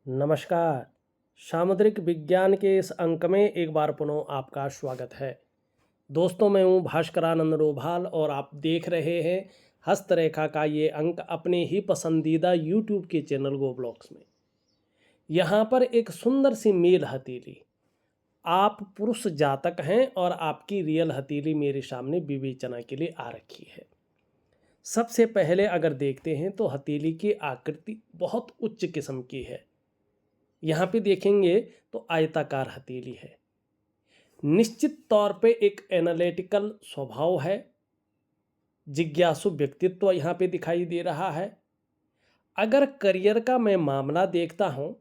नमस्कार। सामुद्रिक विज्ञान के इस अंक में एक बार पुनः आपका स्वागत है। दोस्तों, मैं हूँ भास्करानंद डोभाल और आप देख रहे हैं हस्तरेखा का ये अंक अपने ही पसंदीदा यूट्यूब के चैनल गो ब्लॉग्स में। यहाँ पर एक सुंदर सी मेल हथेली, आप पुरुष जातक हैं और आपकी रियल हथेली मेरे सामने विवेचना के लिए आ रखी है। सबसे पहले अगर देखते हैं तो हथेली की आकृति बहुत उच्च किस्म की है। यहाँ पे देखेंगे तो आयताकार हथेली है। निश्चित तौर पे एक एनालिटिकल स्वभाव है, जिज्ञासु व्यक्तित्व यहाँ पे दिखाई दे रहा है। अगर करियर का मैं मामला देखता हूँ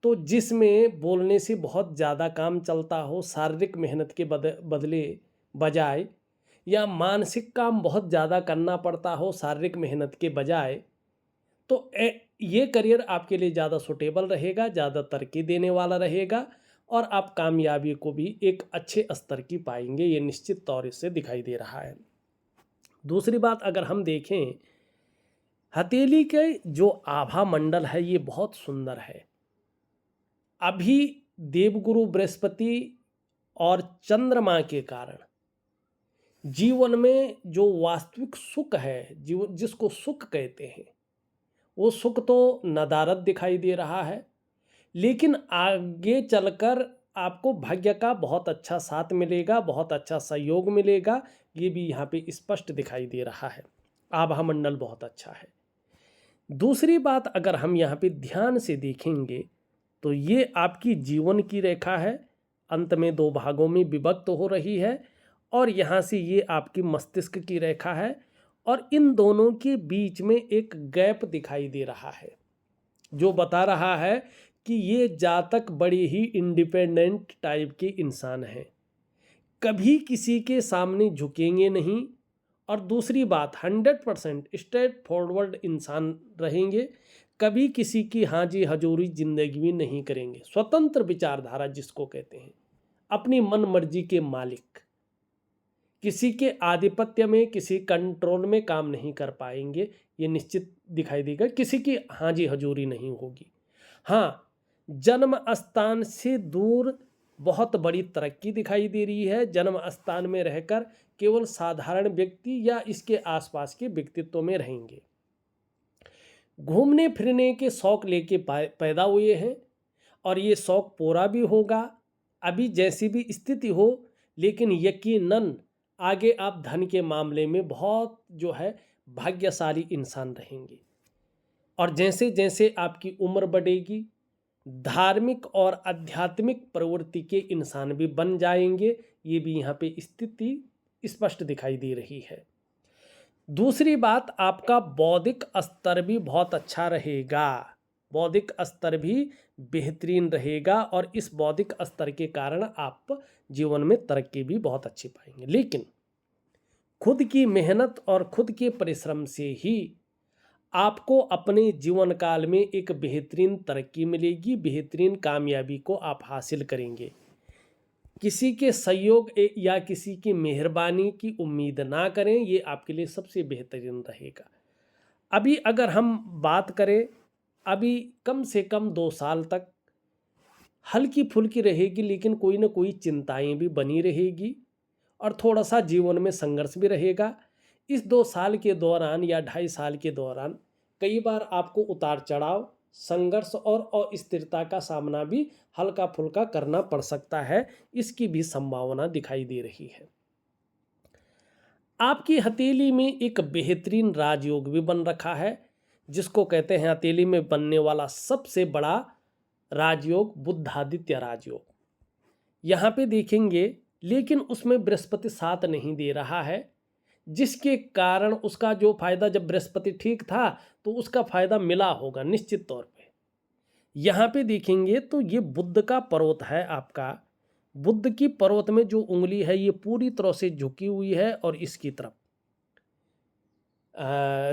तो जिसमें बोलने से बहुत ज़्यादा काम चलता हो, शारीरिक मेहनत के बदले बजाय, या मानसिक काम बहुत ज़्यादा करना पड़ता हो शारीरिक मेहनत के बजाय, तो ये करियर आपके लिए ज़्यादा सूटेबल रहेगा, ज़्यादा तरक्की देने वाला रहेगा और आप कामयाबी को भी एक अच्छे स्तर की पाएंगे। ये निश्चित तौर से दिखाई दे रहा है। दूसरी बात अगर हम देखें, हथेली के जो आभा मंडल है ये बहुत सुंदर है। अभी देवगुरु बृहस्पति और चंद्रमा के कारण जीवन में जो वास्तविक सुख है, जीवन जिसको सुख कहते हैं, वो सुख तो नदारद दिखाई दे रहा है, लेकिन आगे चलकर आपको भाग्य का बहुत अच्छा साथ मिलेगा, बहुत अच्छा सहयोग मिलेगा। ये भी यहाँ पे स्पष्ट दिखाई दे रहा है। आभा मंडल बहुत अच्छा है। दूसरी बात अगर हम यहाँ पे ध्यान से देखेंगे तो ये आपकी जीवन की रेखा है, अंत में दो भागों में विभक्त हो रही है, और यहाँ से ये आपकी मस्तिष्क की रेखा है, और इन दोनों के बीच में एक गैप दिखाई दे रहा है जो बता रहा है कि ये जातक बड़े ही इंडिपेंडेंट टाइप के इंसान हैं, कभी किसी के सामने झुकेंगे नहीं। और दूसरी बात, 100% स्ट्रेट फॉरवर्ड इंसान रहेंगे, कभी किसी की हाजी हजूरी जिंदगी में नहीं करेंगे। स्वतंत्र विचारधारा जिसको कहते हैं, अपनी मन मर्जी के मालिक, किसी के आधिपत्य में, किसी कंट्रोल में काम नहीं कर पाएंगे। ये निश्चित दिखाई देगा, किसी की हाजी हजूरी नहीं होगी। हाँ, जन्म स्थान से दूर बहुत बड़ी तरक्की दिखाई दे रही है। जन्म स्थान में रहकर केवल साधारण व्यक्ति या इसके आसपास के व्यक्तित्व में रहेंगे। घूमने फिरने के शौक लेके पैदा हुए हैं और ये शौक पूरा भी होगा, अभी जैसी भी स्थिति हो, लेकिन यकीनन आगे आप धन के मामले में बहुत जो है भाग्यशाली इंसान रहेंगे। और जैसे जैसे आपकी उम्र बढ़ेगी, धार्मिक और आध्यात्मिक प्रवृत्ति के इंसान भी बन जाएंगे। ये भी यहाँ पे स्थिति स्पष्ट दिखाई दे रही है। दूसरी बात, आपका बौद्धिक स्तर भी बहुत अच्छा रहेगा, बौद्धिक स्तर भी बेहतरीन रहेगा, और इस बौद्धिक स्तर के कारण आप जीवन में तरक्की भी बहुत अच्छी पाएंगे। लेकिन खुद की मेहनत और खुद के परिश्रम से ही आपको अपने जीवन काल में एक बेहतरीन तरक्की मिलेगी, बेहतरीन कामयाबी को आप हासिल करेंगे। किसी के सहयोग या किसी की मेहरबानी की उम्मीद ना करें, ये आपके लिए सबसे बेहतरीन रहेगा। अभी अगर हम बात करें, अभी कम से कम 2 साल तक हल्की फुल्की रहेगी, लेकिन कोई ना कोई चिंताएं भी बनी रहेगी और थोड़ा सा जीवन में संघर्ष भी रहेगा। इस 2 साल के दौरान या 2.5 साल के दौरान कई बार आपको उतार चढ़ाव, संघर्ष और अस्थिरता का सामना भी हल्का फुल्का करना पड़ सकता है। इसकी भी संभावना दिखाई दे रही है। आपकी हथेली में एक बेहतरीन राजयोग भी बन रखा है, जिसको कहते हैं हथेली में बनने वाला सबसे बड़ा राजयोग बुद्धादित्य राजयोग। यहाँ पे देखेंगे, लेकिन उसमें बृहस्पति साथ नहीं दे रहा है, जिसके कारण उसका जो फायदा, जब बृहस्पति ठीक था तो उसका फायदा मिला होगा निश्चित तौर पे। यहाँ पे देखेंगे तो ये बुद्ध का पर्वत है आपका। बुद्ध की पर्वत में जो उंगली है ये पूरी तरह से झुकी हुई है और इसकी तरफ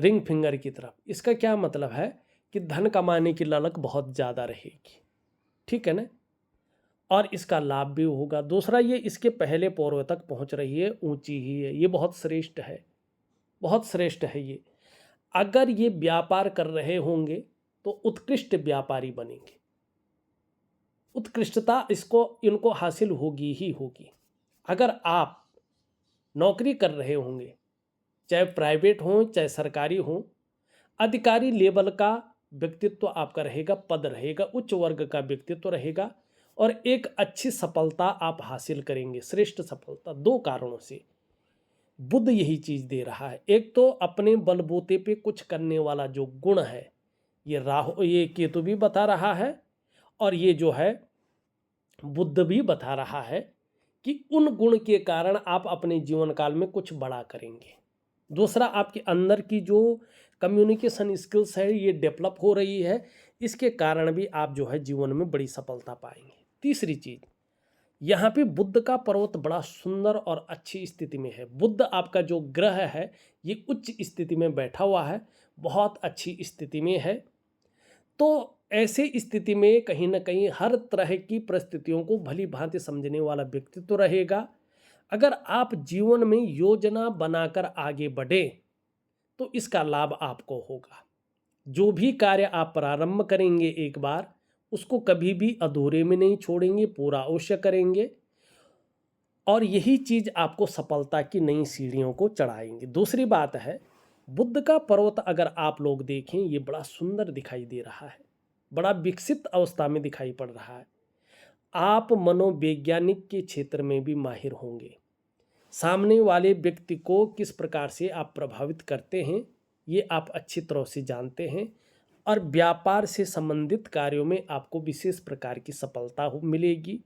रिंग फिंगर की तरफ। इसका क्या मतलब है कि धन कमाने की ललक बहुत ज़्यादा रहेगी, ठीक है ना, और इसका लाभ भी होगा। दूसरा, ये इसके पहले पौरों तक पहुंच रही है, ऊंची ही है, ये बहुत श्रेष्ठ है, बहुत श्रेष्ठ है ये। अगर ये व्यापार कर रहे होंगे तो उत्कृष्ट व्यापारी बनेंगे। उत्कृष्टता इनको हासिल होगी ही होगी। अगर आप नौकरी कर रहे होंगे, चाहे प्राइवेट हो चाहे सरकारी हो, अधिकारी लेवल का व्यक्तित्व आपका रहेगा, पद रहेगा, उच्च वर्ग का व्यक्तित्व रहेगा और एक अच्छी सफलता आप हासिल करेंगे, श्रेष्ठ सफलता। दो कारणों से बुध यही चीज दे रहा है। एक तो अपने बलबूते पे कुछ करने वाला जो गुण है, ये केतु भी बता रहा है और ये जो है बुध भी बता रहा है कि उन गुण के कारण आप अपने जीवन काल में कुछ बड़ा करेंगे। दूसरा, आपके अंदर की जो कम्युनिकेशन स्किल्स है ये डेवलप हो रही है, इसके कारण भी आप जो है जीवन में बड़ी सफलता पाएंगे। तीसरी चीज, यहाँ पे बुध का पर्वत बड़ा सुंदर और अच्छी स्थिति में है। बुध आपका जो ग्रह है ये उच्च स्थिति में बैठा हुआ है, बहुत अच्छी स्थिति में है। तो ऐसे स्थिति में कहीं ना कहीं हर तरह की परिस्थितियों को भली भांति समझने वाला व्यक्तित्व रहेगा। अगर आप जीवन में योजना बनाकर आगे बढ़े तो इसका लाभ आपको होगा। जो भी कार्य आप प्रारंभ करेंगे एक बार, उसको कभी भी अधूरे में नहीं छोड़ेंगे, पूरा अवश्य करेंगे और यही चीज आपको सफलता की नई सीढ़ियों को चढ़ाएंगे। दूसरी बात है, बुध का पर्वत अगर आप लोग देखें ये बड़ा सुंदर दिखाई दे रहा है, बड़ा विकसित अवस्था में दिखाई पड़ रहा है। आप मनोवैज्ञानिक के क्षेत्र में भी माहिर होंगे। सामने वाले व्यक्ति को किस प्रकार से आप प्रभावित करते हैं ये आप अच्छी तरह से जानते हैं और व्यापार से संबंधित कार्यों में आपको विशेष प्रकार की सफलता मिलेगी।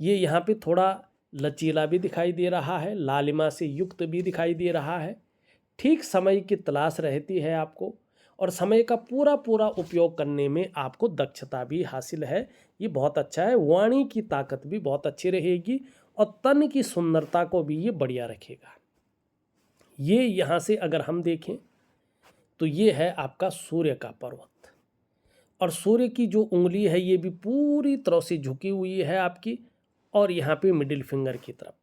ये यहाँ पे थोड़ा लचीला भी दिखाई दे रहा है, लालिमा से युक्त भी दिखाई दे रहा है। ठीक समय की तलाश रहती है आपको और समय का पूरा पूरा उपयोग करने में आपको दक्षता भी हासिल है, ये बहुत अच्छा है। वाणी की ताकत भी बहुत अच्छी रहेगी और तन की सुंदरता को भी ये बढ़िया रखेगा। ये यहाँ से अगर हम देखें तो ये है आपका सूर्य का पर्वत और सूर्य की जो उंगली है ये भी पूरी तरह से झुकी हुई है आपकी और यहाँ पे मिडिल फिंगर की तरफ।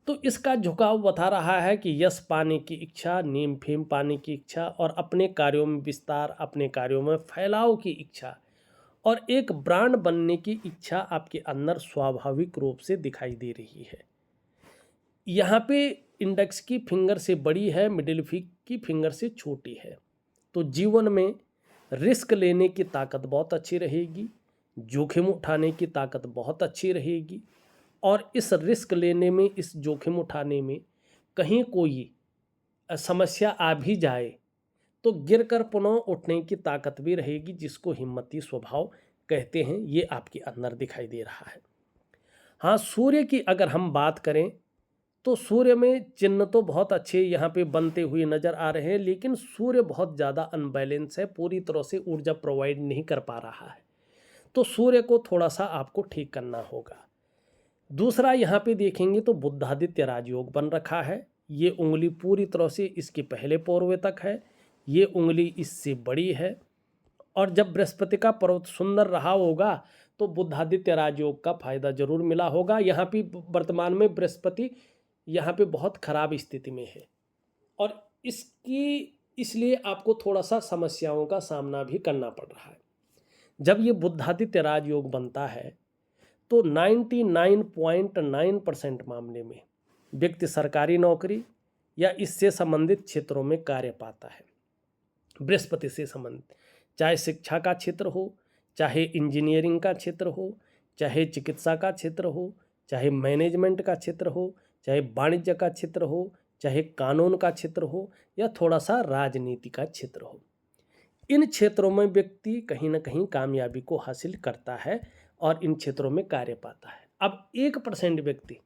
तो इसका झुकाव बता रहा है कि यश पाने की इच्छा, नेम फेम पाने की इच्छा और अपने कार्यों में विस्तार, अपने कार्यों में फैलाव की इच्छा और एक ब्रांड बनने की इच्छा आपके अंदर स्वाभाविक रूप से दिखाई दे रही है। यहाँ पे इंडेक्स की फिंगर से बड़ी है, मिडिल की फिंगर से छोटी है। तो जीवन में रिस्क लेने की ताकत बहुत अच्छी रहेगी, जोखिम उठाने की ताकत बहुत अच्छी रहेगी और इस रिस्क लेने में, इस जोखिम उठाने में कहीं कोई समस्या आ भी जाए तो गिरकर पुनः उठने की ताकत भी रहेगी, जिसको हिम्मती स्वभाव कहते हैं, ये आपके अंदर दिखाई दे रहा है। हाँ, सूर्य की अगर हम बात करें तो सूर्य में चिन्ह तो बहुत अच्छे यहाँ पे बनते हुए नजर आ रहे हैं, लेकिन सूर्य बहुत ज़्यादा अनबैलेंस है, पूरी तरह से ऊर्जा प्रोवाइड नहीं कर पा रहा है। तो सूर्य को थोड़ा सा आपको ठीक करना होगा। दूसरा, यहाँ पे देखेंगे तो बुधादित्य राजयोग बन रखा है। ये उंगली पूरी तरह से इसके पहले पौरवे तक है, ये उंगली इससे बड़ी है और जब बृहस्पति का पर्वत सुंदर रहा होगा तो बुधादित्य राजयोग का फायदा जरूर मिला होगा। यहाँ पे वर्तमान में बृहस्पति यहाँ पे बहुत खराब स्थिति में है और इसलिए आपको थोड़ा सा समस्याओं का सामना भी करना पड़ रहा है। जब ये बुधादित्य राजयोग बनता है तो 99.9% मामले में व्यक्ति सरकारी नौकरी या इससे संबंधित क्षेत्रों में कार्य पाता है। बृहस्पति से संबंधित, चाहे शिक्षा का क्षेत्र हो, चाहे इंजीनियरिंग का क्षेत्र हो, चाहे चिकित्सा का क्षेत्र हो, चाहे मैनेजमेंट का क्षेत्र हो, चाहे वाणिज्य का क्षेत्र हो, चाहे कानून का क्षेत्र हो या थोड़ा सा राजनीति का क्षेत्र हो, इन क्षेत्रों में व्यक्ति कहीं ना कहीं कामयाबी को हासिल करता है और इन क्षेत्रों में कार्य पाता है। अब 1% व्यक्ति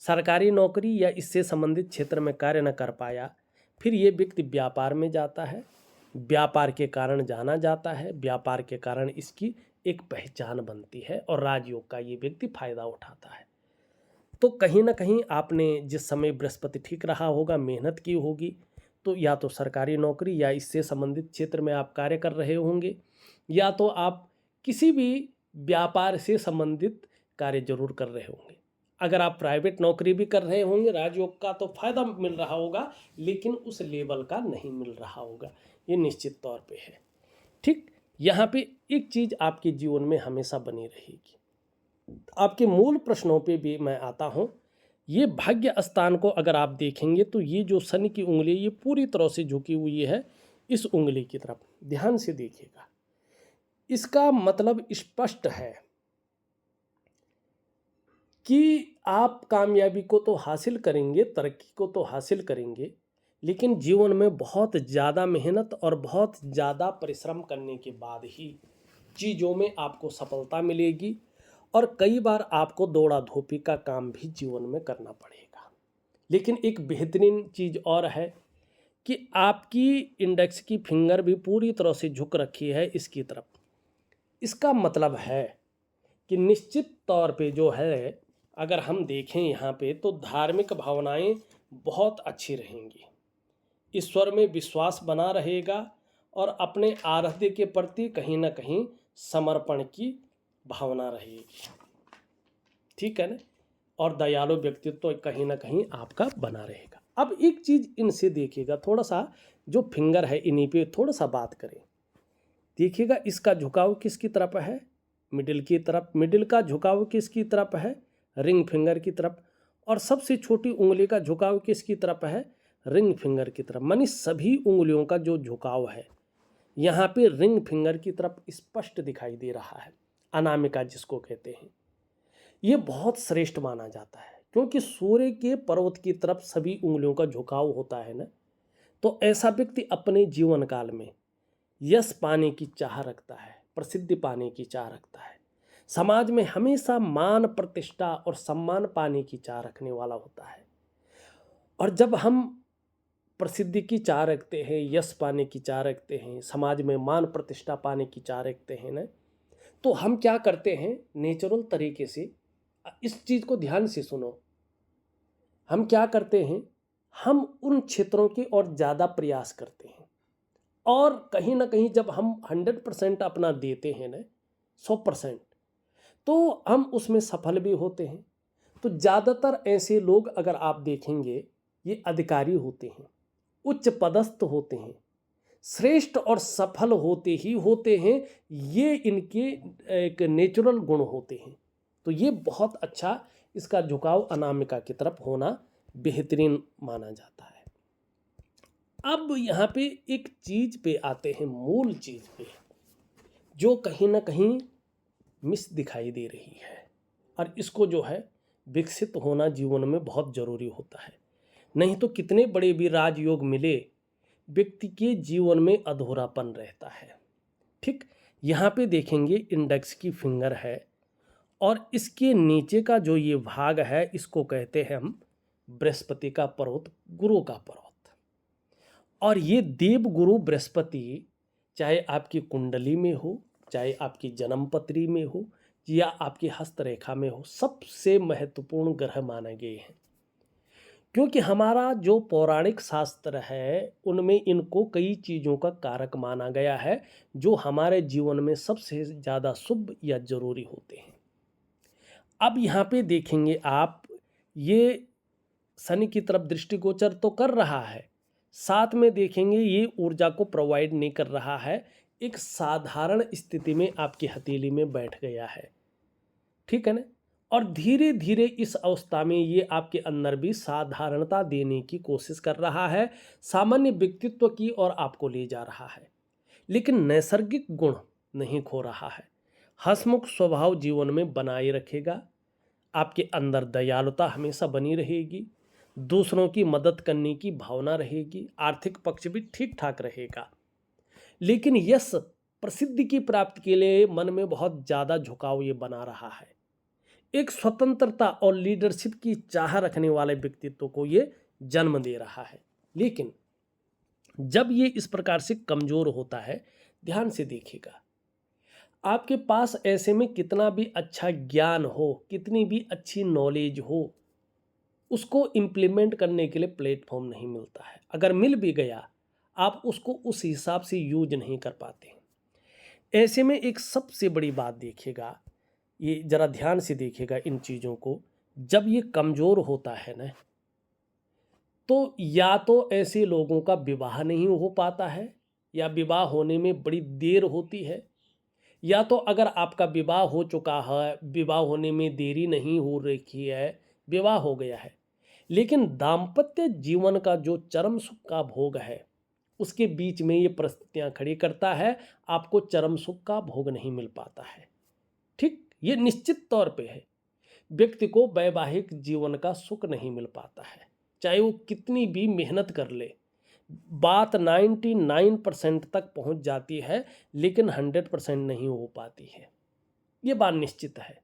सरकारी नौकरी या इससे संबंधित क्षेत्र में कार्य न कर पाया, फिर ये व्यक्ति व्यापार में जाता है, व्यापार के कारण जाना जाता है, व्यापार के कारण इसकी एक पहचान बनती है और राजयोग का ये व्यक्ति फायदा उठाता है। तो कहीं ना कहीं आपने जिस समय बृहस्पति ठीक रहा होगा, मेहनत की होगी, तो या तो सरकारी नौकरी या इससे संबंधित क्षेत्र में आप कार्य कर रहे होंगे या तो आप किसी भी व्यापार से संबंधित कार्य जरूर कर रहे होंगे। अगर आप प्राइवेट नौकरी भी कर रहे होंगे, राजयोग का तो फायदा मिल रहा होगा, लेकिन उस लेवल का नहीं मिल रहा होगा, ये निश्चित तौर पे है। ठीक, यहाँ पे एक चीज़ आपके जीवन में हमेशा बनी रहेगी। आपके मूल प्रश्नों पे भी मैं आता हूँ। ये भाग्य स्थान को अगर आप देखेंगे तो ये जो शनि की उंगली ये पूरी तरह से झुकी हुई है इस उंगली की तरफ, ध्यान से देखिएगा। इसका मतलब स्पष्ट है कि आप कामयाबी को तो हासिल करेंगे, तरक्की को तो हासिल करेंगे, लेकिन जीवन में बहुत ज़्यादा मेहनत और बहुत ज़्यादा परिश्रम करने के बाद ही चीज़ों में आपको सफलता मिलेगी। और कई बार आपको दौड़ा धोपी का काम भी जीवन में करना पड़ेगा। लेकिन एक बेहतरीन चीज़ और है कि आपकी इंडेक्स की फिंगर भी पूरी तरह से झुक रखी है इसकी तरफ। इसका मतलब है कि निश्चित तौर पे जो है, अगर हम देखें यहाँ पे तो धार्मिक भावनाएं बहुत अच्छी रहेंगी, ईश्वर में विश्वास बना रहेगा और अपने आराध्य के प्रति कहीं ना कहीं समर्पण की भावना रहेगी, ठीक है ना। और दयालु व्यक्तित्व कहीं ना कहीं आपका बना रहेगा। अब एक चीज़ इनसे देखिएगा, थोड़ा सा जो फिंगर है इन्हीं पे थोड़ा सा बात करें। देखिएगा इसका झुकाव किसकी तरफ है, मिडिल की तरफ। मिडिल का झुकाव किसकी तरफ है, रिंग फिंगर की तरफ। और सबसे छोटी उंगली का झुकाव किसकी तरफ है, रिंग फिंगर की तरफ। मानी सभी उंगलियों का जो झुकाव है यहाँ पे रिंग फिंगर की तरफ स्पष्ट दिखाई दे रहा है, अनामिका जिसको कहते हैं। ये बहुत श्रेष्ठ माना जाता है क्योंकि सूर्य के पर्वत की तरफ सभी उंगलियों का झुकाव होता है ना। तो ऐसा व्यक्ति अपने जीवन काल में यश पाने की चाह रखता है, प्रसिद्धि पाने की चाह रखता है, समाज में हमेशा मान प्रतिष्ठा और सम्मान पाने की चाह रखने वाला होता है। और जब हम प्रसिद्धि की चाह रखते हैं, यश पाने की चाह रखते हैं, समाज में मान प्रतिष्ठा पाने की चाह रखते हैं ना, तो हम क्या करते हैं नेचुरल तरीके से, इस चीज़ को ध्यान से सुनो, हम क्या करते हैं, हम उन क्षेत्रों की ओर ज़्यादा प्रयास करते हैं। और कहीं ना कहीं जब हम 100% अपना देते हैं ना, 100%, तो हम उसमें सफल भी होते हैं। तो ज़्यादातर ऐसे लोग अगर आप देखेंगे ये अधिकारी होते हैं, उच्च पदस्थ होते हैं, श्रेष्ठ और सफल होते ही होते हैं। ये इनके एक नेचुरल गुण होते हैं। तो ये बहुत अच्छा इसका झुकाव अनामिका की तरफ होना बेहतरीन माना जाता है। अब यहाँ पे एक चीज़ पे आते हैं, मूल चीज़ पे, जो कहीं ना कहीं मिस दिखाई दे रही है और इसको जो है विकसित होना जीवन में बहुत ज़रूरी होता है। नहीं तो कितने बड़े भी राजयोग मिले, व्यक्ति के जीवन में अधूरापन रहता है। ठीक, यहाँ पे देखेंगे इंडेक्स की फिंगर है और इसके नीचे का जो ये भाग है इसको कहते हैं हम बृहस्पति का पर्वत, गुरु का पर्वत। और ये देव गुरु बृहस्पति चाहे आपकी कुंडली में हो, चाहे आपकी जन्मपत्री में हो या आपकी हस्तरेखा में हो, सबसे महत्वपूर्ण ग्रह माने गए हैं। क्योंकि हमारा जो पौराणिक शास्त्र है उनमें इनको कई चीज़ों का कारक माना गया है जो हमारे जीवन में सबसे ज़्यादा शुभ या जरूरी होते हैं। अब यहाँ पे देखेंगे आप, ये शनि की तरफ दृष्टिगोचर तो कर रहा है, साथ में देखेंगे ये ऊर्जा को प्रोवाइड नहीं कर रहा है, एक साधारण स्थिति में आपकी हथेली में बैठ गया है, ठीक है ना। और धीरे धीरे इस अवस्था में ये आपके अंदर भी साधारणता देने की कोशिश कर रहा है, सामान्य व्यक्तित्व की ओर आपको ले जा रहा है, लेकिन नैसर्गिक गुण नहीं खो रहा है। हंसमुख स्वभाव जीवन में बनाए रखेगा, आपके अंदर दयालुता हमेशा बनी रहेगी, दूसरों की मदद करने की भावना रहेगी, आर्थिक पक्ष भी ठीक ठाक रहेगा। लेकिन यश प्रसिद्धि की प्राप्ति के लिए मन में बहुत ज़्यादा झुकाव ये बना रहा है। एक स्वतंत्रता और लीडरशिप की चाह रखने वाले व्यक्तित्व को ये जन्म दे रहा है। लेकिन जब ये इस प्रकार से कमज़ोर होता है, ध्यान से देखिएगा, आपके पास ऐसे में कितना भी अच्छा ज्ञान हो, कितनी भी अच्छी नॉलेज हो, उसको इम्प्लीमेंट करने के लिए प्लेटफॉर्म नहीं मिलता है। अगर मिल भी गया आप उसको उस हिसाब से यूज नहीं कर पाते। ऐसे में एक सबसे बड़ी बात देखिएगा, ये ज़रा ध्यान से देखिएगा इन चीज़ों को, जब ये कमज़ोर होता है ना, तो या तो ऐसे लोगों का विवाह नहीं हो पाता है या विवाह होने में बड़ी देर होती है, या तो अगर आपका विवाह हो चुका है, विवाह होने में देरी नहीं हो रही है, विवाह हो गया है, लेकिन दाम्पत्य जीवन का जो चरम सुख का भोग है उसके बीच में ये परिस्थितियां खड़ी करता है, आपको चरम सुख का भोग नहीं मिल पाता है। ठीक, ये निश्चित तौर पे है। व्यक्ति को वैवाहिक जीवन का सुख नहीं मिल पाता है, चाहे वो कितनी भी मेहनत कर ले। बात 99% तक पहुंच जाती है, लेकिन 100% नहीं हो पाती है, ये बात निश्चित है।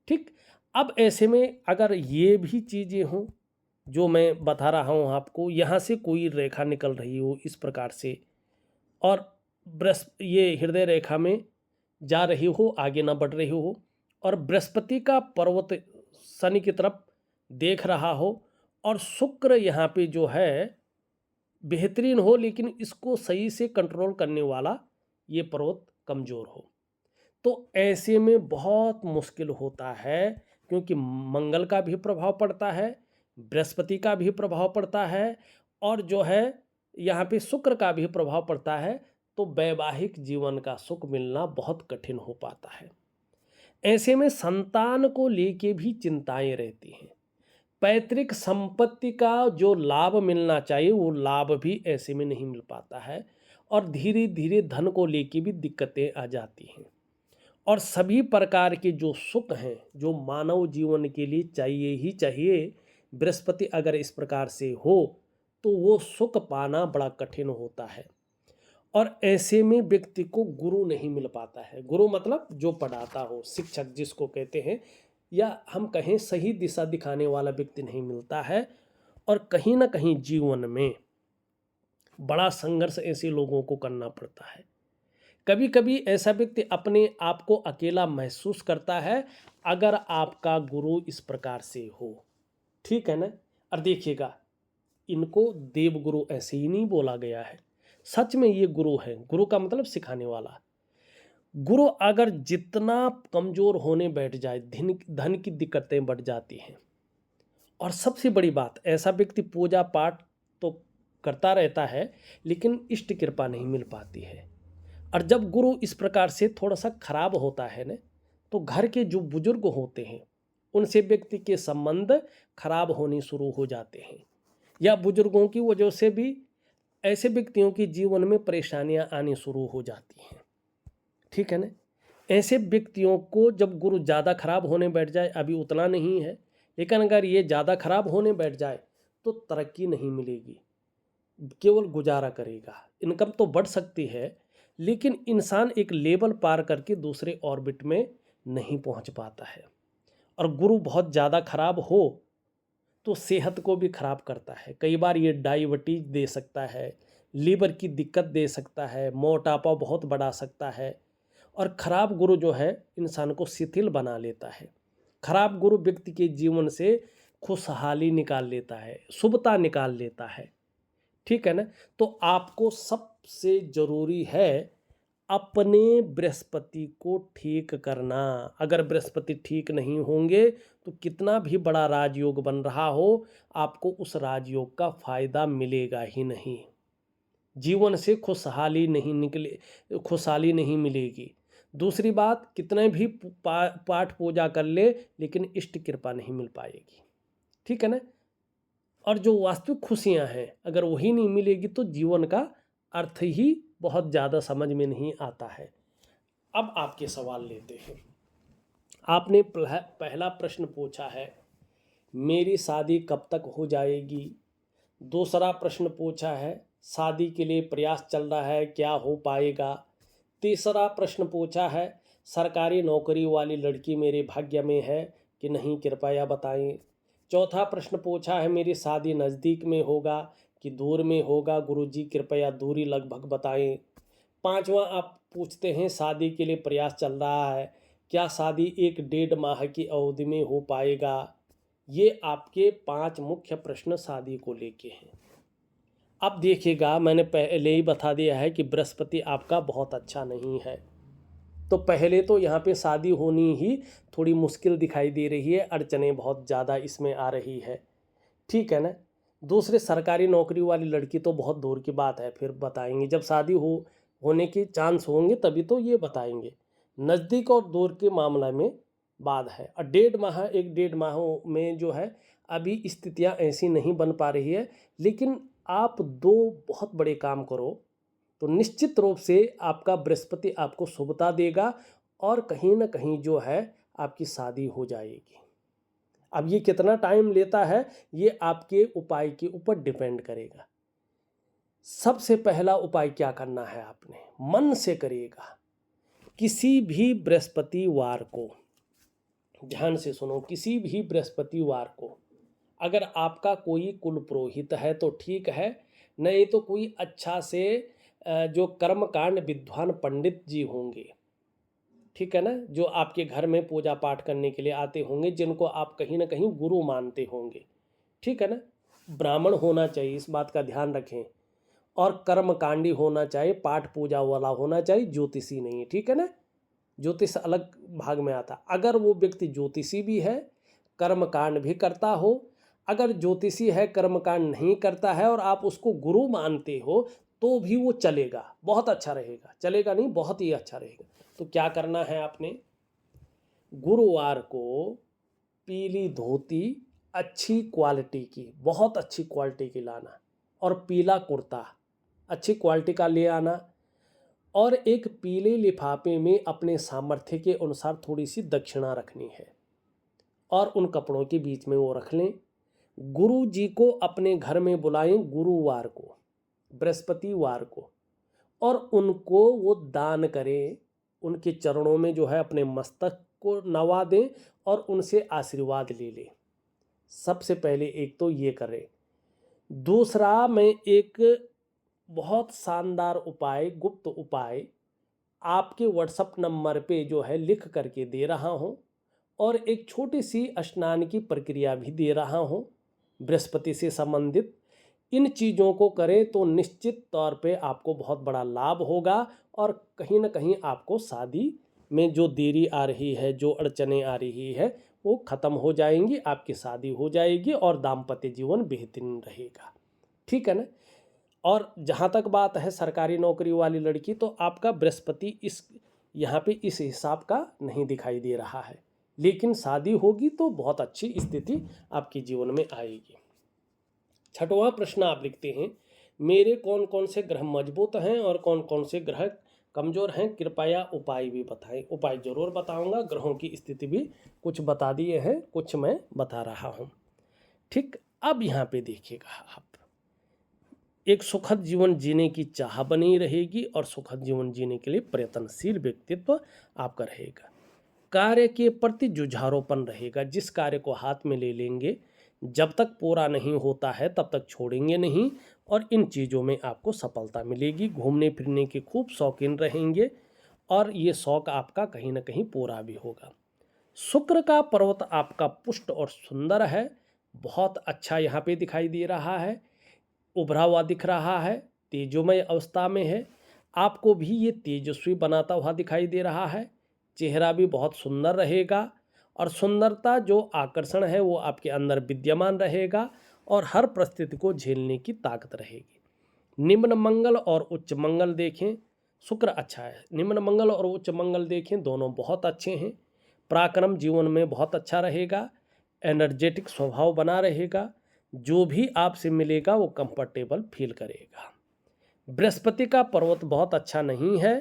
ठीक, अब ऐसे में अगर ये भी चीज़ें हों जो मैं बता रहा हूँ आपको, यहाँ से कोई रेखा निकल रही हो इस प्रकार से, और ये हृदय रेखा में जा रही हो, आगे ना बढ़ रही हो, और बृहस्पति का पर्वत शनि की तरफ देख रहा हो, और शुक्र यहाँ पे जो है बेहतरीन हो, लेकिन इसको सही से कंट्रोल करने वाला ये पर्वत कमज़ोर हो, तो ऐसे में बहुत मुश्किल होता है, क्योंकि मंगल का भी प्रभाव पड़ता है, बृहस्पति का भी प्रभाव पड़ता है, और जो है यहाँ पे शुक्र का भी प्रभाव पड़ता है, तो वैवाहिक जीवन का सुख मिलना बहुत कठिन हो पाता है। ऐसे में संतान को लेके भी चिंताएं रहती हैं। पैतृक संपत्ति का जो लाभ मिलना चाहिए वो लाभ भी ऐसे में नहीं मिल पाता है, और धीरे धीरे धन को लेके भी दिक्कतें आ जाती हैं, और सभी प्रकार के जो सुख हैं जो मानव जीवन के लिए चाहिए ही चाहिए, बृहस्पति अगर इस प्रकार से हो तो वो सुख पाना बड़ा कठिन होता है। और ऐसे में व्यक्ति को गुरु नहीं मिल पाता है। गुरु मतलब जो पढ़ाता हो, शिक्षक जिसको कहते हैं, या हम कहें सही दिशा दिखाने वाला व्यक्ति नहीं मिलता है, और कहीं ना कहीं जीवन में बड़ा संघर्ष ऐसे लोगों को करना पड़ता है। कभी कभी ऐसा व्यक्ति अपने आप को अकेला महसूस करता है अगर आपका गुरु इस प्रकार से हो। ठीक है ना। और देखिएगा, इनको देव गुरु ऐसे ही नहीं बोला गया है, सच में ये गुरु है। गुरु का मतलब सिखाने वाला। गुरु अगर जितना कमजोर होने बैठ जाए, धन की दिक्कतें बढ़ जाती हैं। और सबसे बड़ी बात, ऐसा व्यक्ति पूजा पाठ तो करता रहता है, लेकिन इष्ट कृपा नहीं मिल पाती है। और जब गुरु इस प्रकार से थोड़ा सा खराब होता है ना, तो घर के जो बुजुर्ग होते हैं उनसे व्यक्ति के संबंध खराब होने शुरू हो जाते हैं, या बुजुर्गों की वजह से भी ऐसे व्यक्तियों के जीवन में परेशानियां आनी शुरू हो जाती हैं। ठीक है ना। ऐसे व्यक्तियों को जब गुरु ज़्यादा खराब होने बैठ जाए, अभी उतना नहीं है, लेकिन अगर ये ज़्यादा खराब होने बैठ जाए तो तरक्की नहीं मिलेगी, केवल गुजारा करेगा। इनकम तो बढ़ सकती है, लेकिन इंसान एक लेवल पार करके दूसरे ऑर्बिट में नहीं पहुंच पाता है। और गुरु बहुत ज़्यादा खराब हो तो सेहत को भी खराब करता है। कई बार ये डायबिटीज दे सकता है, लीवर की दिक्कत दे सकता है, मोटापा बहुत बढ़ा सकता है। और खराब गुरु जो है इंसान को शिथिल बना लेता है। खराब गुरु व्यक्ति के जीवन से खुशहाली निकाल लेता है, शुभता निकाल लेता है। ठीक है ना। तो आपको सबसे ज़रूरी है अपने बृहस्पति को ठीक करना। अगर बृहस्पति ठीक नहीं होंगे तो कितना भी बड़ा राजयोग बन रहा हो, आपको उस राजयोग का फायदा मिलेगा ही नहीं। जीवन से खुशहाली नहीं मिलेगी। दूसरी बात, कितने भी पाठ पूजा कर ले, लेकिन इष्ट कृपा नहीं मिल पाएगी। ठीक है ना। और जो वास्तविक खुशियां हैं, अगर वही नहीं मिलेगी तो जीवन का अर्थ ही बहुत ज़्यादा समझ में नहीं आता है। अब आपके सवाल लेते हैं। आपने पहला प्रश्न पूछा है, मेरी शादी कब तक हो जाएगी। दूसरा प्रश्न पूछा है, शादी के लिए प्रयास चल रहा है, क्या हो पाएगा। तीसरा प्रश्न पूछा है, सरकारी नौकरी वाली लड़की मेरे भाग्य में है कि नहीं, कृपया बताएं। चौथा प्रश्न पूछा है, मेरी शादी नज़दीक में होगा कि दूर में होगा, गुरुजी कृपया दूरी लगभग बताएं। पांचवा आप पूछते हैं, शादी के लिए प्रयास चल रहा है, क्या शादी 1-1.5 माह की अवधि में हो पाएगा। ये आपके 5 मुख्य प्रश्न शादी को लेके हैं। अब देखिएगा, मैंने पहले ही बता दिया है कि बृहस्पति आपका बहुत अच्छा नहीं है, तो पहले तो यहाँ पे शादी होनी ही थोड़ी मुश्किल दिखाई दे रही है, अड़चनें बहुत ज़्यादा इसमें आ रही है। ठीक है ना। दूसरे सरकारी नौकरी वाली लड़की तो बहुत दूर की बात है, फिर बताएंगे जब शादी होने के चांस होंगे तभी तो ये बताएंगे। नज़दीक और दूर के मामला में बात है। और 1.5 माह में जो है अभी स्थितियां ऐसी नहीं बन पा रही है, लेकिन आप दो बहुत बड़े काम करो तो निश्चित रूप से आपका बृहस्पति आपको शुभता देगा और कहीं ना कहीं जो है आपकी शादी हो जाएगी। अब ये कितना टाइम लेता है ये आपके उपाय के ऊपर डिपेंड करेगा। सबसे पहला उपाय क्या करना है, आपने मन से करिएगा। किसी भी बृहस्पतिवार को, ध्यान से सुनो, किसी भी बृहस्पतिवार को अगर आपका कोई कुल पुरोहित है तो ठीक है, नहीं तो कोई अच्छा से जो कर्मकांड विद्वान पंडित जी होंगे, ठीक है ना, जो आपके घर में पूजा पाठ करने के लिए आते होंगे, जिनको आप कहीं ना कहीं गुरु मानते होंगे, ठीक है ना, ब्राह्मण होना चाहिए, इस बात का ध्यान रखें, और कर्मकांडी होना चाहिए, पाठ पूजा वाला होना चाहिए, ज्योतिषी नहीं, ठीक है ना, ज्योतिष अलग भाग में आता। अगर वो व्यक्ति ज्योतिषी भी है, कर्मकांड भी करता हो, अगर ज्योतिषी है कर्मकांड नहीं करता है और आप उसको गुरु मानते हो तो भी वो चलेगा, बहुत अच्छा रहेगा, चलेगा नहीं बहुत ही अच्छा रहेगा। तो क्या करना है आपने, गुरुवार को पीली धोती अच्छी क्वालिटी की, बहुत अच्छी क्वालिटी की लाना, और पीला कुर्ता अच्छी क्वालिटी का ले आना, और एक पीले लिफाफे में अपने सामर्थ्य के अनुसार थोड़ी सी दक्षिणा रखनी है और उन कपड़ों के बीच में वो रख लें। गुरु जी को अपने घर में बुलाएं गुरुवार को, बृहस्पतिवार को, और उनको वो दान करें, उनके चरणों में जो है अपने मस्तक को नवा दें और उनसे आशीर्वाद ले लें। सबसे पहले एक तो ये करें। दूसरा, मैं एक बहुत शानदार उपाय, गुप्त उपाय आपके व्हाट्सएप नंबर पे जो है लिख करके दे रहा हूँ, और एक छोटी सी स्नान की प्रक्रिया भी दे रहा हूँ बृहस्पति से संबंधित। इन चीज़ों को करें तो निश्चित तौर पे आपको बहुत बड़ा लाभ होगा, और कहीं ना कहीं आपको शादी में जो देरी आ रही है, जो अड़चने आ रही है, वो ख़त्म हो जाएंगी, आपकी शादी हो जाएगी और दाम्पत्य जीवन बेहतरीन रहेगा, ठीक है ना। और जहाँ तक बात है सरकारी नौकरी वाली लड़की, तो आपका बृहस्पति इस यहाँ पे इस हिसाब का नहीं दिखाई दे रहा है, लेकिन शादी होगी तो बहुत अच्छी स्थिति आपके जीवन में आएगी। छठवां प्रश्न आप लिखते हैं, मेरे कौन कौन से ग्रह मजबूत हैं और कौन कौन से ग्रह कमज़ोर हैं, कृपया उपाय भी बताएं। उपाय जरूर बताऊंगा, ग्रहों की स्थिति भी कुछ बता दिए हैं, कुछ मैं बता रहा हूँ, ठीक। अब यहाँ पे देखिएगा, आप एक सुखद जीवन जीने की चाह बनी रहेगी और सुखद जीवन जीने के लिए प्रयत्नशील व्यक्तित्व आपका रहेगा। कार्य के प्रति जुझारूपन रहेगा, जिस कार्य को हाथ में ले लेंगे जब तक पूरा नहीं होता है तब तक छोड़ेंगे नहीं, और इन चीज़ों में आपको सफलता मिलेगी। घूमने फिरने के खूब शौकीन रहेंगे और ये शौक आपका कहीं ना कहीं पूरा भी होगा। शुक्र का पर्वत आपका पुष्ट और सुंदर है, बहुत अच्छा यहाँ पे दिखाई दे रहा है, उभरा हुआ दिख रहा है, तेजोमय अवस्था में है, आपको भी ये तेजस्वी बनाता हुआ दिखाई दे रहा है। चेहरा भी बहुत सुंदर रहेगा, और सुंदरता जो आकर्षण है वो आपके अंदर विद्यमान रहेगा, और हर परिस्थिति को झेलने की ताकत रहेगी। निम्न मंगल और उच्च मंगल देखें, शुक्र अच्छा है, निम्न मंगल और उच्च मंगल देखें, दोनों बहुत अच्छे हैं। पराक्रम जीवन में बहुत अच्छा रहेगा, एनर्जेटिक स्वभाव बना रहेगा, जो भी आपसे मिलेगा वो कंफर्टेबल फील करेगा। बृहस्पति का पर्वत बहुत अच्छा नहीं है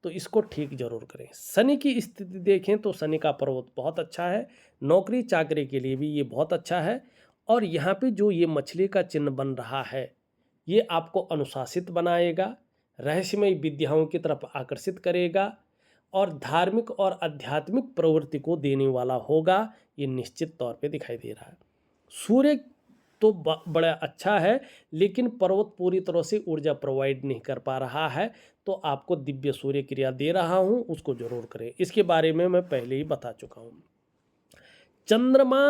तो इसको ठीक जरूर करें। शनि की स्थिति देखें तो शनि का पर्वत बहुत अच्छा है, नौकरी चाकरी के लिए भी ये बहुत अच्छा है, और यहाँ पे जो ये मछली का चिन्ह बन रहा है ये आपको अनुशासित बनाएगा, रहस्यमय विद्याओं की तरफ आकर्षित करेगा, और धार्मिक और आध्यात्मिक प्रवृत्ति को देने वाला होगा, ये निश्चित तौर पे दिखाई दे रहा है। सूर्य तो बड़ा अच्छा है, लेकिन पर्वत पूरी तरह से ऊर्जा प्रोवाइड नहीं कर पा रहा है, तो आपको दिव्य सूर्य क्रिया दे रहा हूँ, उसको जरूर करें। इसके बारे में मैं पहले ही बता चुका हूँ। चंद्रमा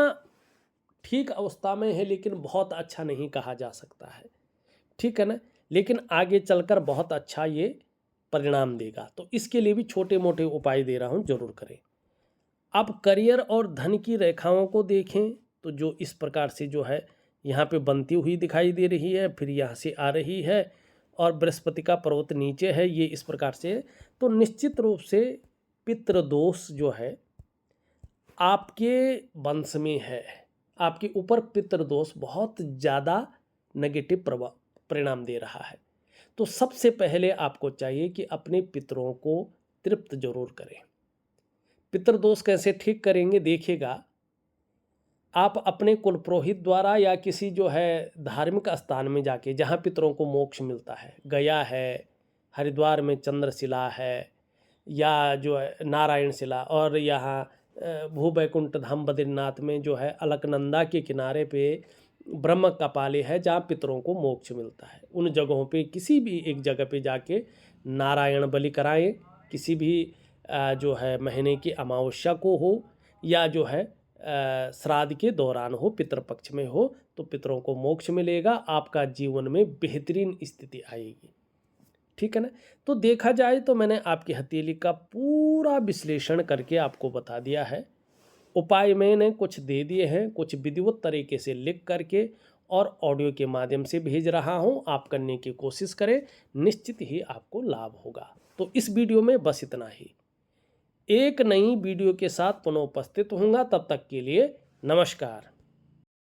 ठीक अवस्था में है, लेकिन बहुत अच्छा नहीं कहा जा सकता है, ठीक है ना, लेकिन आगे चलकर बहुत अच्छा ये परिणाम देगा, तो इसके लिए भी छोटे मोटे उपाय दे रहा हूँ, जरूर करें। अब करियर और धन की रेखाओं को देखें तो जो इस प्रकार से जो है यहाँ पे बनती हुई दिखाई दे रही है, फिर यहाँ से आ रही है और बृहस्पति का पर्वत नीचे है, ये इस प्रकार से। तो निश्चित रूप से पितृदोष जो है आपके वंश में है, आपके ऊपर पितृदोष बहुत ज़्यादा नेगेटिव प्रभाव परिणाम दे रहा है। तो सबसे पहले आपको चाहिए कि अपने पितरों को तृप्त जरूर करें। पितृदोष कैसे ठीक करेंगे देखिएगा, आप अपने कुल पुरोहित द्वारा या किसी जो है धार्मिक स्थान में जाके, जहाँ पितरों को मोक्ष मिलता है, गया है, हरिद्वार में चंद्रशिला है, या जो है नारायण शिला, और यहाँ भूवैकुंठ धाम बद्रीनाथ में जो है अलकनंदा के किनारे पे ब्रह्म कपाली है, जहाँ पितरों को मोक्ष मिलता है। उन जगहों पे किसी भी एक जगह पे जाके नारायण बलि कराएं, किसी भी जो है महीने की अमावस्या को हो, या जो है श्राद्ध के दौरान हो, पितृपक्ष में हो, तो पितरों को मोक्ष मिलेगा, आपका जीवन में बेहतरीन स्थिति आएगी। ठीक है ना। तो देखा जाए तो मैंने आपकी हथेली का पूरा विश्लेषण करके आपको बता दिया है। उपाय मैंने कुछ दे दिए हैं, कुछ विधिवत तरीके से लिख करके और ऑडियो के माध्यम से भेज रहा हूं। आप करने की कोशिश करें, निश्चित ही आपको लाभ होगा। तो इस वीडियो में बस इतना ही। एक नई वीडियो के साथ पुनः उपस्थित होऊंगा, तब तक के लिए नमस्कार।